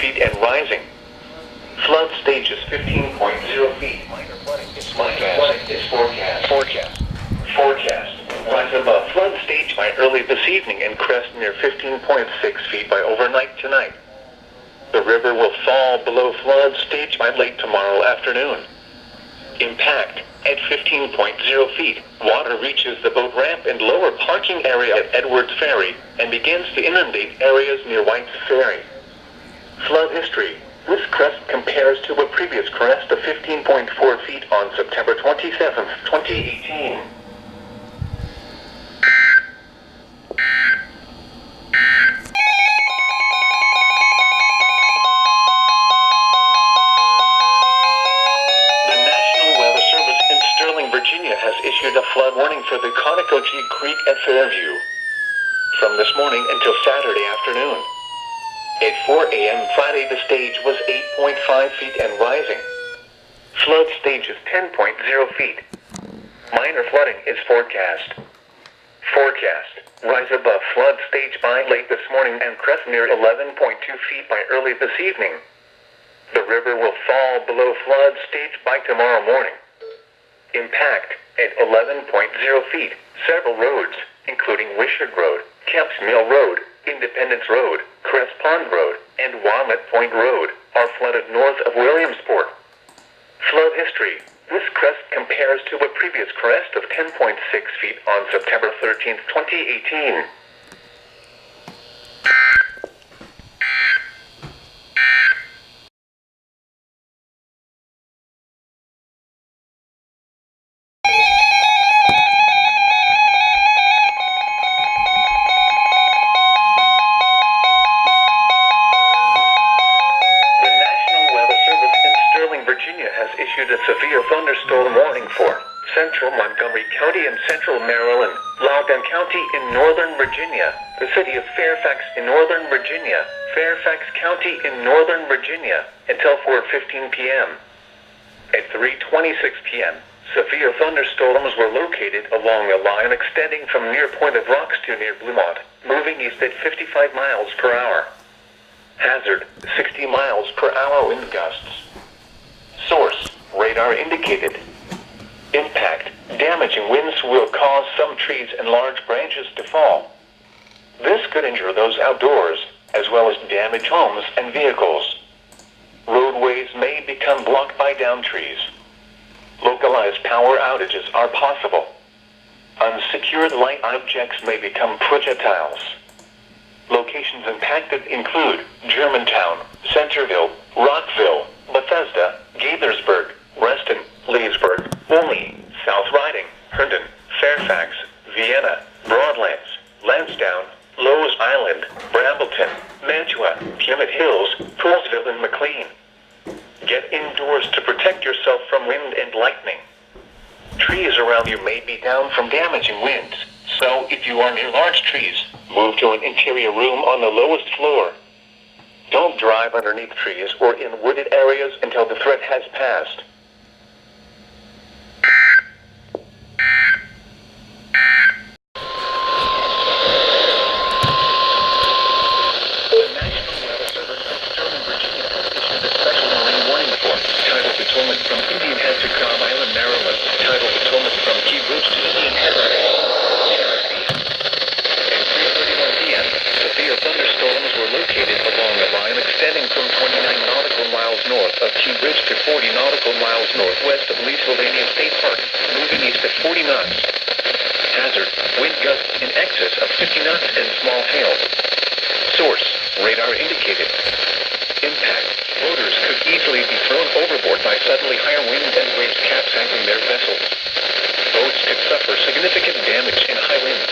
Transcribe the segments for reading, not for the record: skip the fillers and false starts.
feet and rising. Flood stage is 15.0 feet. Minor flooding is forecast. Rise above flood stage by early this evening and crest near 15.6 feet by overnight tonight. The river will fall below flood stage by late tomorrow afternoon. Impact at 15.0 feet. Water reaches the boat ramp and lower parking area at Edwards Ferry and begins to inundate areas near White's Ferry. Flood history. This crest compares to a previous crest of 15.4 feet on September 27, 2018. Virginia has issued a flood warning for the Conococheague Creek at Fairview from this morning until Saturday afternoon. At 4 a.m. Friday, the stage was 8.5 feet and rising. Flood stage is 10.0 feet. Minor flooding is forecast. Rise above flood stage by late this morning and crest near 11.2 feet by early this evening. The river will fall below flood stage by tomorrow morning. Impact at 11.0 feet. Several roads, including Wishart Road, Kemps Mill Road, Independence Road, Crest Pond Road, and Walnut Point Road, are flooded north of Williamsport. Flood history. This crest compares to a previous crest of 10.6 feet on September 13, 2018. Virginia has issued a severe thunderstorm warning for central Montgomery County and central Maryland, Loudoun County in northern Virginia, the city of Fairfax in northern Virginia, Fairfax County in northern Virginia, until 4:15 p.m. At 3:26 p.m., severe thunderstorms were located along a line extending from near Point of Rocks to near Bluemont, moving east at 55 miles per hour. Hazard, 60 miles per hour wind gusts. Source, radar indicated. Impact, damaging winds will cause some trees and large branches to fall. This could injure those outdoors, as well as damage homes and vehicles. Roadways may become blocked by downed trees. Localized power outages are possible. Unsecured light objects may become projectiles. Locations impacted include Germantown, Centerville, Rockville, Bethesda, Gaithersburg, Reston, Leesburg, Olney, South Riding, Herndon, Fairfax, Vienna, Broadlands, Lansdowne, Lowes Island, Brambleton, Mantua, Plymouth Hills, Poolsville, and McLean. Get indoors to protect yourself from wind and lightning. Trees around you may be down from damaging winds, so if you are near large trees, move to an interior room on the lowest floor. Don't drive underneath trees or in wooded areas until the threat has passed. The National Weather Service of Southern Virginia has issued a special marine warning for tidal patrolment from Indian Head to Cobb Island, Maryland. Tidal patrolment from Key Bridge to Indian Head. At 3:31 p.m., severe thunderstorms were located along a line extending from 29 nautical miles north of Key Bridge to 40 nautical miles northwest of Leesylvania State Park, moving east at 40 knots. Hazard, wind gusts in excess of 50 knots and small hail. Source, radar indicated. Impact, boaters could easily be thrown overboard by suddenly higher winds and waves capsizing their vessels. Boats could suffer significant damage in high winds.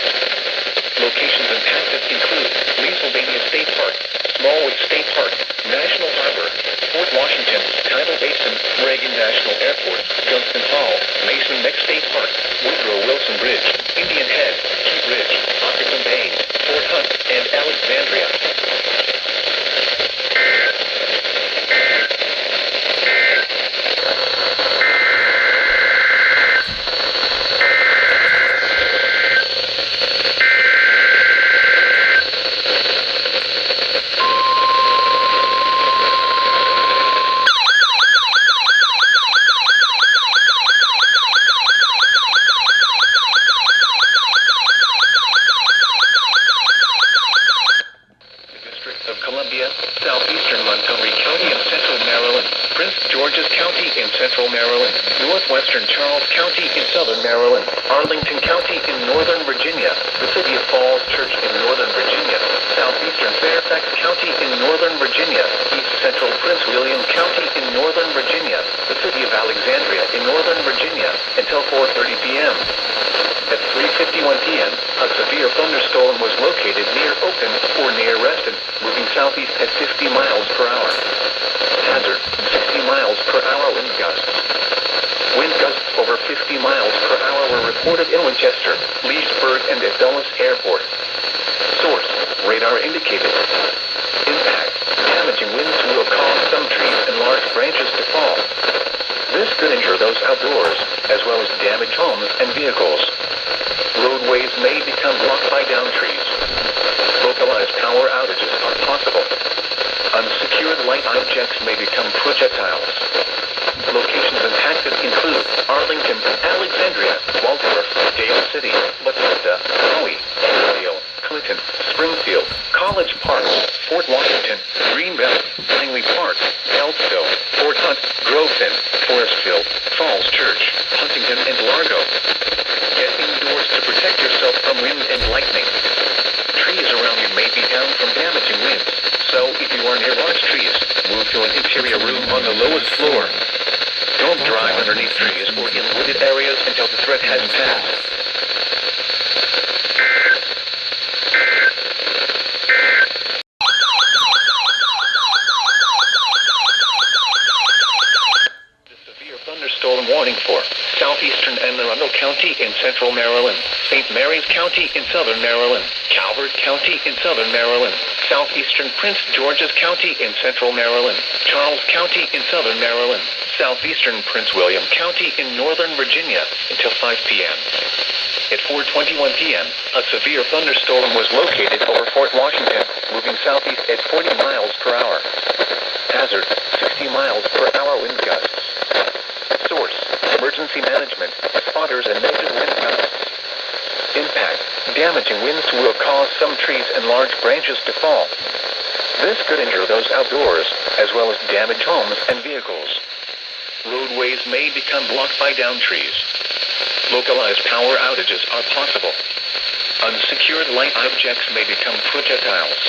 Locations impacted include Leesylvania State Park, Smallwood State Park, National Harbor, Fort Washington, Tidal Basin, Reagan National Airport, Gunston Hall, Mason Neck State Park, Woodrow Wilson Bridge, Indian Head, Key Bridge, Hockerton Bay, Fort Hunt, and Alexandria. Georges County in central Maryland, northwestern Charles County in southern Maryland, Arlington County in northern Virginia, the city of Falls Church in northern Virginia, southeastern Fairfax County in northern Virginia, east central Prince William County in northern Virginia, the city of Alexandria in northern Virginia, until 4:30 p.m. At 3:51 p.m., a severe thunderstorm was located near Oakton or near Reston, moving southeast at 50 miles per hour. Hazard, 60 miles per hour wind gusts. Wind gusts over 50 miles per hour were reported in Winchester, Leesburg, and at Dulles Airport. Source, radar indicated. Impact, damaging winds will cause some trees and large branches to fall. This could injure those outdoors, as well as damage homes and vehicles. Roadways may become blocked by downed trees. Localized power outages are possible. Unsecured light objects may become projectiles. Locations impacted include Arlington, Alexandria, Waldorf, Dale City, Bethesda, Bowie, Hillsdale, Clinton, Springfield, College Park, Fort Washington, Greenbelt, Langley Park, Elstow, Fort Hunt, Groveton, Forestville, Falls Church, Huntington, and Largo. Get indoors to protect yourself from wind and lightning. Trees around you may be down from damaging winds, so if you are near large trees, move to an interior room on the lowest floor. Don't drive underneath trees or in wooded areas until the threat has passed. Thunderstorm warning for southeastern Anne Arundel County in central Maryland, St. Mary's County in southern Maryland, Calvert County in southern Maryland, southeastern Prince George's County in central Maryland, Charles County in southern Maryland, southeastern Prince William County in northern Virginia until 5 p.m. At 4:21 p.m., a severe thunderstorm was located over Fort Washington, moving southeast at 40 miles per hour. Hazard, 60 miles per hour wind gusts. Source, emergency management, spotters and negative wind gusts. Impact, damaging winds will cause some trees and large branches to fall. This could injure those outdoors, as well as damage homes and vehicles. Roadways may become blocked by downed trees. Localized power outages are possible. Unsecured light objects may become projectiles.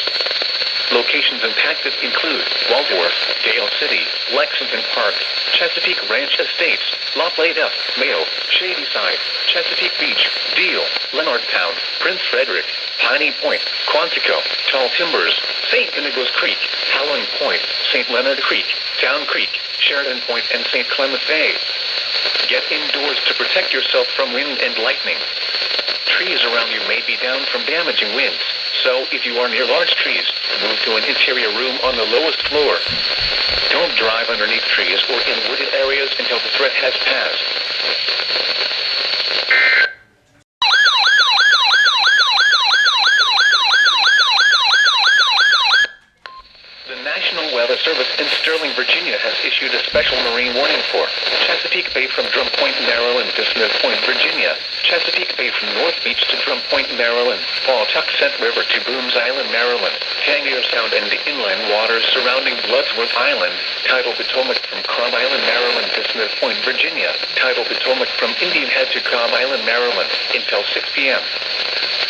Locations impacted include Waldorf, Dale City, Lexington Park, Chesapeake Ranch Estates, Lopladuff, Mayo, Shadyside, Chesapeake Beach, Deal, Leonardtown, Prince Frederick, Piney Point, Quantico, Tall Timbers, St. Inigoes Creek, Howland Point, St. Leonard Creek, Town Creek, Sheridan Point, and St. Clement Bay. Get indoors to protect yourself from wind and lightning. Trees around you may be down from damaging winds, so if you are near large trees, move to an interior room on the lowest floor. Don't drive underneath trees or in wooded areas until the threat has passed. The National Weather Service in Sterling, Virginia has issued a special marine warning for Chesapeake Bay from Drum Point, Maryland to Smith Point, Virginia, Chesapeake Bay from North Beach to Drum Point, Maryland, Pawtuxet River to Boones Island, Maryland, Tangier Sound and the inland waters surrounding Bloodsworth Island, Tidal Potomac from Cobb Island, Maryland to Smith Point, Virginia, Tidal Potomac from Indian Head to Cobb Island, Maryland, until 6 p.m.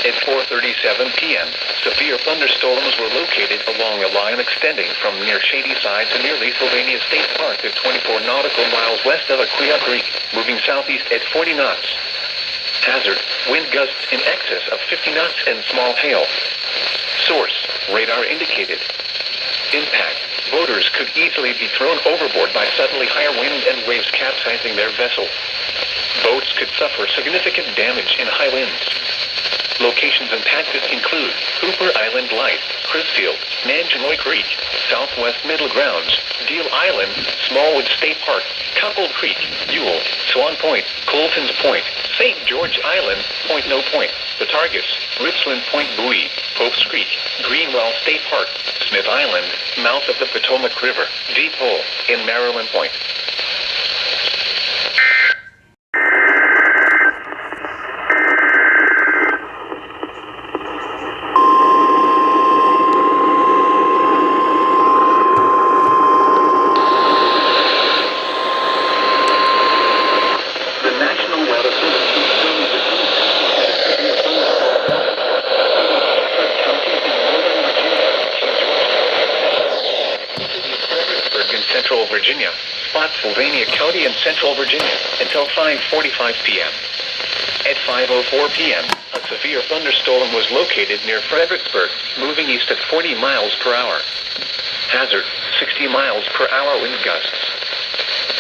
At 4:37 p.m., severe thunderstorms were located along a line extending from near Shadyside to near Sylvania State Park at 24 nautical miles west of Aquia Creek, moving southeast at 40 knots. Hazard, wind gusts in excess of 50 knots and small hail. Source, radar indicated. Impact, boaters could easily be thrown overboard by suddenly higher wind and waves capsizing their vessel. Boats could suffer significant damage in high winds. Locations impacted include Hooper Island Light, Crisfield, Nanjanoy Creek, Southwest Middle Grounds, Deal Island, Smallwood State Park, Coupled Creek, Ewell, Swan Point, Colton's Point, St. George Island, Point No Point, The Targus, Richland Point Buoy, Popes Creek, Greenwell State Park, Smith Island, mouth of the Potomac River, Deep Hole, in Maryland Point. Spotsylvania County in central Virginia until 5:45 p.m. At 5:04 p.m., a severe thunderstorm was located near Fredericksburg, moving east at 40 miles per hour. Hazard, 60 miles per hour wind gusts.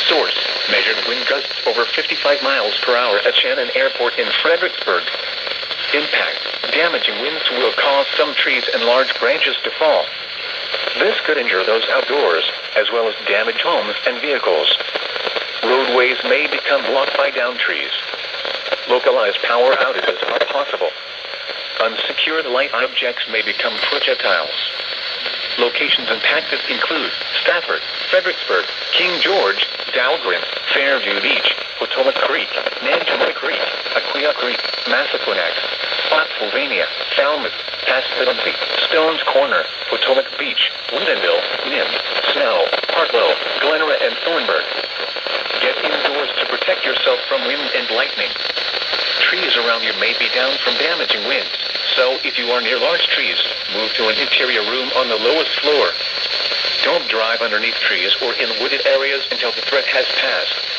Source, measured wind gusts over 55 miles per hour at Shannon Airport in Fredericksburg. Impact, damaging winds will cause some trees and large branches to fall. This could injure those outdoors, as well as damage homes and vehicles. Roadways may become blocked by downed trees. Localized power outages are possible. Unsecured light objects may become projectiles. Locations impacted include Stafford, Fredericksburg, King George, Dahlgren, Fairview Beach, Potomac Creek, Nantucket Creek, Aquia Creek, Massaquoi, Spotsylvania, Falmouth, Pascagoula, Stones Corner, Potomac Beach, Woodinville, Nim, Snow, Hartlow, Glenora, and Thornburg. Get indoors to protect yourself from wind and lightning. Trees around you may be down from damaging winds, so if you are near large trees, move to an interior room on the lowest floor. Don't drive underneath trees or in wooded areas until the threat has passed.